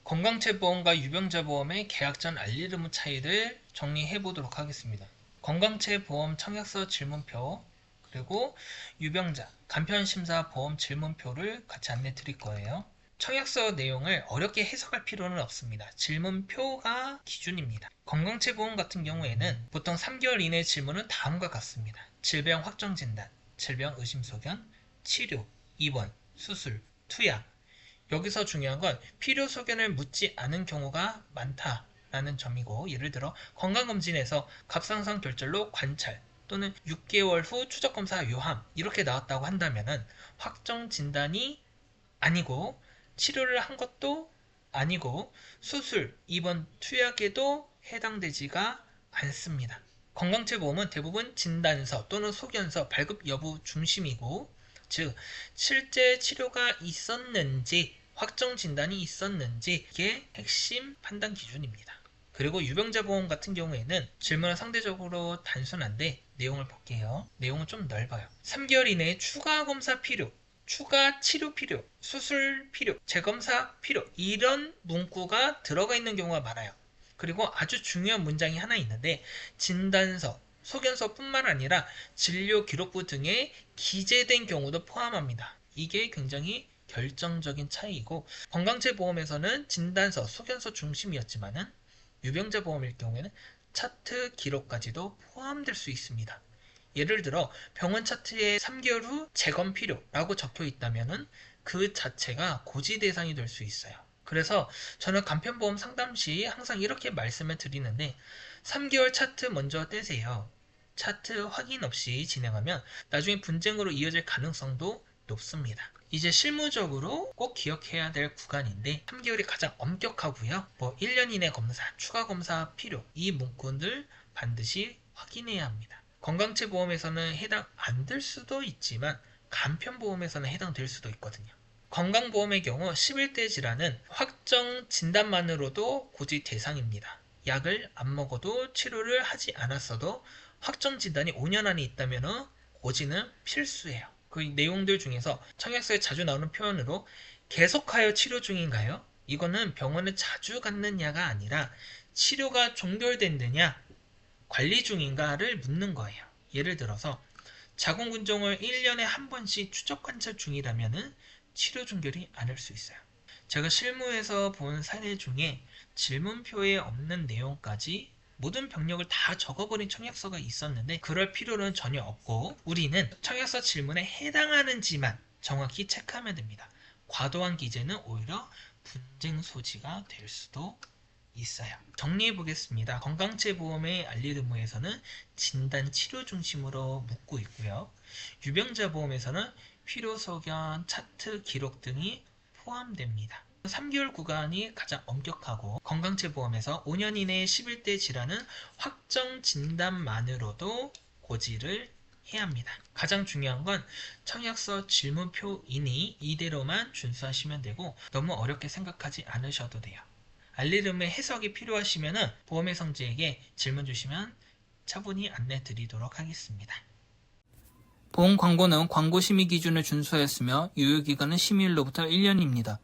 건강체보험과 유병자보험의 계약 전 알릴 의무 차이를 정리해 보도록 하겠습니다. 건강체보험 청약서 질문표 그리고 유병자 간편심사 보험 질문표를 같이 안내 드릴 거예요. 청약서 내용을 어렵게 해석할 필요는 없습니다. 질문표가 기준입니다. 건강체보험 같은 경우에는 보통 3개월 이내 질문은 다음과 같습니다. 질병 확정 진단, 질병 의심 소견, 치료, 입원, 수술, 투약. 여기서 중요한 건 필요 소견을 묻지 않은 경우가 많다라는 점이고, 예를 들어 건강검진에서 갑상선 결절로 관찰 또는 6개월 후 추적검사 요함 이렇게 나왔다고 한다면 확정 진단이 아니고 치료를 한 것도 아니고 수술, 입원, 투약에도 해당되지가 않습니다. 건강체보험은 대부분 진단서 또는 소견서 발급 여부 중심이고, 즉 실제 치료가 있었는지 확정 진단이 있었는지 이게 핵심 판단 기준입니다. 그리고 유병자 보험 같은 경우에는 질문은 상대적으로 단순한데 내용을 볼게요. 내용은 좀 넓어요. 3개월 이내에 추가 검사 필요, 추가 치료 필요, 수술 필요, 재검사 필요 이런 문구가 들어가 있는 경우가 많아요. 그리고 아주 중요한 문장이 하나 있는데 진단서, 소견서뿐만 아니라 진료 기록부 등에 기재된 경우도 포함합니다. 이게 굉장히 결정적인 차이이고, 건강체보험에서는 진단서, 소견서 중심이었지만은 유병자 보험일 경우에는 차트 기록까지도 포함될 수 있습니다. 예를 들어 병원 차트에 3개월 후 재검 필요라고 적혀 있다면은 그 자체가 고지 대상이 될 수 있어요. 그래서 저는 간편보험 상담 시 항상 이렇게 말씀을 드리는데 3개월 차트 먼저 떼세요. 차트 확인 없이 진행하면 나중에 분쟁으로 이어질 가능성도 높습니다. 이제 실무적으로 꼭 기억해야 될 구간인데 3개월이 가장 엄격하고요. 1년 이내 검사, 추가 검사 필요 이 문구들 반드시 확인해야 합니다. 건강체보험에서는 해당 안 될 수도 있지만 간편보험에서는 해당될 수도 있거든요. 건강보험의 경우 11대 질환은 확정 진단만으로도 고지 대상입니다. 약을 안 먹어도 치료를 하지 않았어도 확정 진단이 5년 안에 있다면 고지는 필수예요. 그 내용들 중에서 청약서에 자주 나오는 표현으로 계속하여 치료 중인가요? 이거는 병원에 자주 갔느냐가 아니라 치료가 종결됐느냐, 관리 중인가를 묻는 거예요. 예를 들어서 자궁근종을 1년에 한 번씩 추적 관찰 중이라면 치료 종결이 아닐 수 있어요. 제가 실무에서 본 사례 중에 질문표에 없는 내용까지 모든 병력을 다 적어버린 청약서가 있었는데 그럴 필요는 전혀 없고, 우리는 청약서 질문에 해당하는지만 정확히 체크하면 됩니다. 과도한 기재는 오히려 분쟁 소지가 될 수도 있어요. 정리해 보겠습니다. 건강체보험의 알릴 의무에서는 진단 치료 중심으로 묻고 있고요. 유병자 보험에서는 필요소견, 차트 기록 등이 포함됩니다. 3개월 구간이 가장 엄격하고, 건강체보험에서 5년 이내에 11대 질환은 확정 진단만으로도 고지를 해야 합니다. 가장 중요한 건 청약서 질문표이니 이대로만 준수하시면 되고 너무 어렵게 생각하지 않으셔도 돼요. 알리름의 해석이 필요하시면 보험의 성지에게 질문 주시면 차분히 안내 드리도록 하겠습니다. 보험 광고는 광고 심의 기준을 준수하였으며 유효기간은 심의일로부터 1년입니다.